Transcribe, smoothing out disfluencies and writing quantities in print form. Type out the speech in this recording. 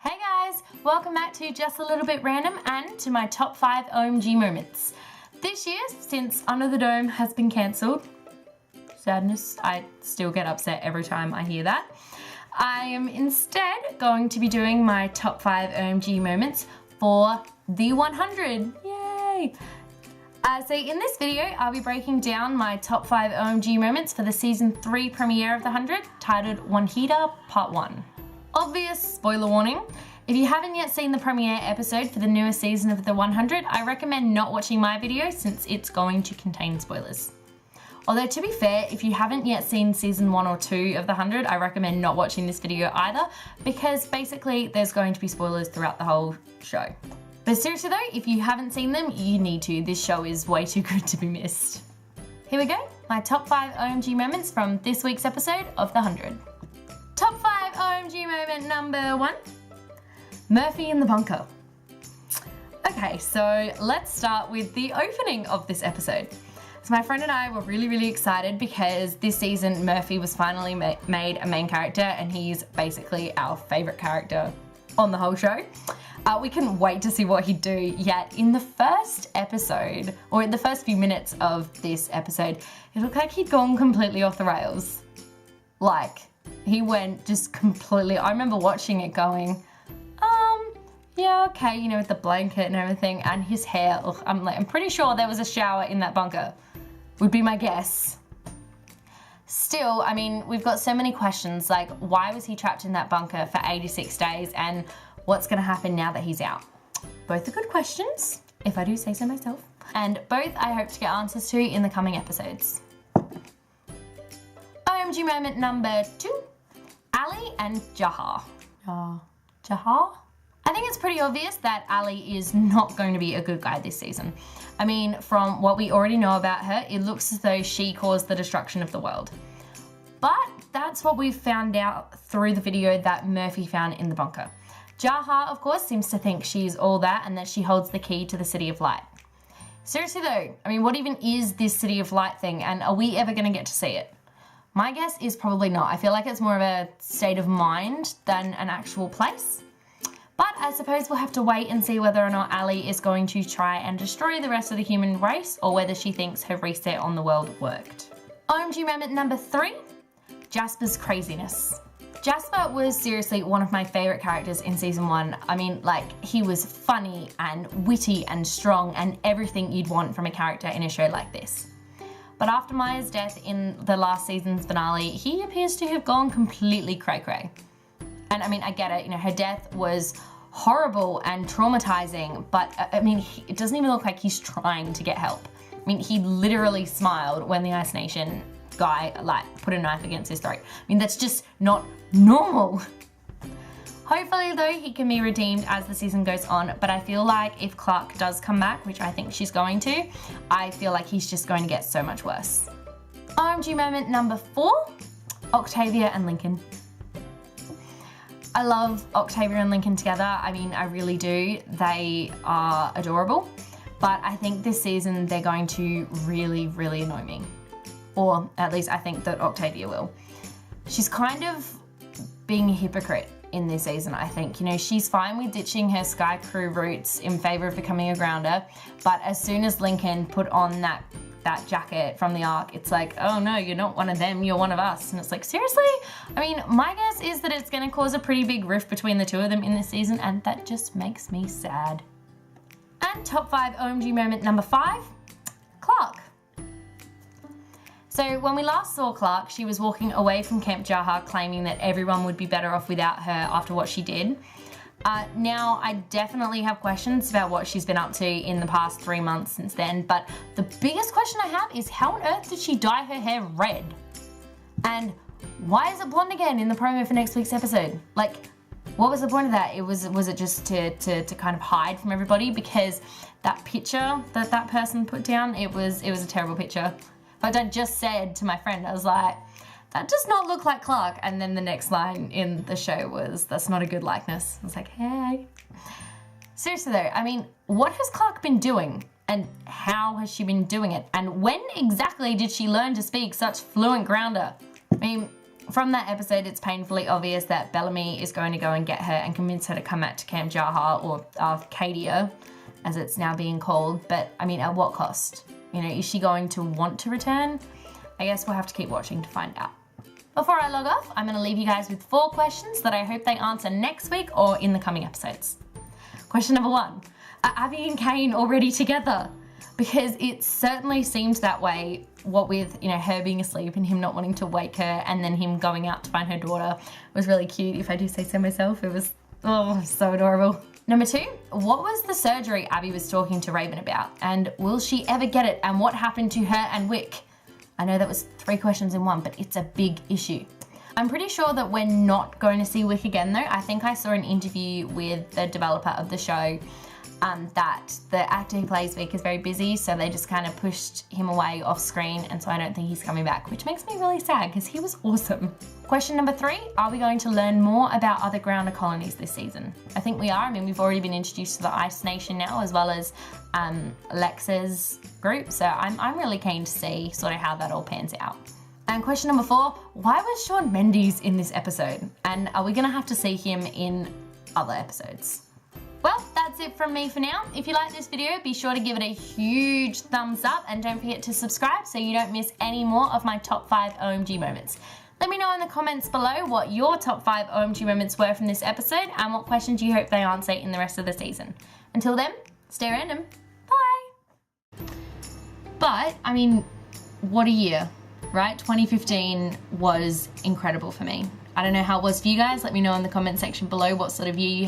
Hey guys, welcome back to Just a Little Bit Random and to my top 5 OMG moments. This year, since Under the Dome has been cancelled, sadness, I still get upset every time I hear that, I am instead going to be doing my top 5 OMG moments for the 100. Yay! So in this video, I'll be breaking down my top 5 OMG moments for the season 3 premiere of the 100, titled Wanheda Part 1. Obvious spoiler warning, if you haven't yet seen the premiere episode for the newest season of the 100, I recommend not watching my video since it's going to contain spoilers. Although to be fair, if you haven't yet seen season 1 or 2 of the 100, I recommend not watching this video either, because basically there's going to be spoilers throughout the whole show. But seriously though, if you haven't seen them, you need to. This show is way too good to be missed. Here we go, my top 5 OMG moments from this week's episode of the 100. Top 5 OMG moment number 1, Murphy in the bunker. Okay, so let's start with the opening of this episode. So my friend and I were really excited because this season Murphy was finally made a main character and he's basically our favourite character on the whole show. We couldn't wait to see what he'd do, yet in the first episode, or in the first few minutes of this episode, it looked like he'd gone completely off the rails. Like, he went just completely, I remember watching it going, yeah, okay, you know, with the blanket and everything, and his hair, ugh, I'm pretty sure there was a shower in that bunker, would be my guess. Still, I mean, we've got so many questions, like, why was he trapped in that bunker for 86 days, and what's gonna happen now that he's out? Both are good questions, if I do say so myself, and both I hope to get answers to in the coming episodes. OMG moment number 2, Ali and Jahar. Jahar? I think it's pretty obvious that Ali is not going to be a good guy this season. I mean, from what we already know about her, it looks as though she caused the destruction of the world. But that's what we found out through the video that Murphy found in the bunker. Jahar, of course, seems to think she's all that and that she holds the key to the City of Light. Seriously though, I mean, what even is this City of Light thing, and are we ever going to get to see it? My guess is probably not. I feel like it's more of a state of mind than an actual place. But I suppose we'll have to wait and see whether or not Ali is going to try and destroy the rest of the human race, or whether she thinks her reset on the world worked. OMG moment number 3, Jasper's craziness. Jasper was seriously one of my favourite characters in season 1. I mean, like, he was funny and witty and strong and everything you'd want from a character in a show like this. But after Maya's death in the last season's finale, he appears to have gone completely cray-cray. And I mean, I get it, you know, her death was horrible and traumatizing, but I mean, it doesn't even look like he's trying to get help. I mean, he literally smiled when the Ice Nation guy, like, put a knife against his throat. I mean, that's just not normal. Hopefully though, he can be redeemed as the season goes on, but I feel like if Clarke does come back, which I think she's going to, I feel like he's just going to get so much worse. OMG moment number 4, Octavia and Lincoln. I love Octavia and Lincoln together. I mean, I really do. They are adorable, but I think this season they're going to really annoy me. Or at least I think that Octavia will. She's kind of being a hypocrite in this season, I think. You know, she's fine with ditching her Sky Crew roots in favour of becoming a grounder, but as soon as Lincoln put on that jacket from the Ark, it's like, oh no, you're not one of them, you're one of us. And it's like, seriously? I mean, my guess is that it's going to cause a pretty big rift between the two of them in this season, and that just makes me sad. And top 5 OMG moment number 5, Clarke. So when we last saw Clarke, she was walking away from Camp Jahar claiming that everyone would be better off without her after what she did. Now, I definitely have questions about what she's been up to in the past 3 months since then, but the biggest question I have is how on earth did she dye her hair red? And why is it blonde again in the promo for next week's episode? Like, what was the point of that? Was it just to kind of hide from everybody? Because that picture that person put down, it was a terrible picture. But I just said to my friend, I was like, that does not look like Clarke. And then the next line in the show was, that's not a good likeness. I was like, hey. Seriously though, I mean, what has Clarke been doing? And how has she been doing it? And when exactly did she learn to speak such fluent grounder? I mean, From that episode, it's painfully obvious that Bellamy is going to go and get her and convince her to come back to Camp Jaha, or Arcadia, as it's now being called. But, I mean, at what cost? You know, is she going to want to return? I guess we'll have to keep watching to find out. Before I log off, I'm going to leave you guys with 4 questions that I hope they answer next week or in the coming episodes. Question number 1. Are Abby and Kane already together? Because it certainly seemed that way, what with, you know, her being asleep and him not wanting to wake her, and then him going out to find her daughter was really cute, if I do say so myself. It was, oh, so adorable. Number 2, what was the surgery Abby was talking to Raven about? And will she ever get it? And what happened to her and Wick? I know that was 3 questions in one, but it's a big issue. I'm pretty sure that we're not going to see Wick again though. I think I saw an interview with the developer of the show that the actor who plays Vic is very busy, so they just kind of pushed him away off screen, and so I don't think he's coming back, which makes me really sad because he was awesome. Question number 3, are we going to learn more about other grounder colonies this season? I think we are. I mean, we've already been introduced to the Ice Nation now, as well as Lex's group, so I'm really keen to see sort of how that all pans out. And question number 4, why was Shawn Mendes in this episode? And are we gonna have to see him in other episodes? Well, that's it from me for now. If you like this video, be sure to give it a huge thumbs up, and don't forget to subscribe so you don't miss any more of my top 5 OMG moments. Let me know in the comments below what your top 5 OMG moments were from this episode and what questions you hope they answer in the rest of the season. Until then, stay random. Bye! But, I mean, what a year, right? 2015 was incredible for me. I don't know how it was for you guys. Let me know in the comment section below what sort of year you had.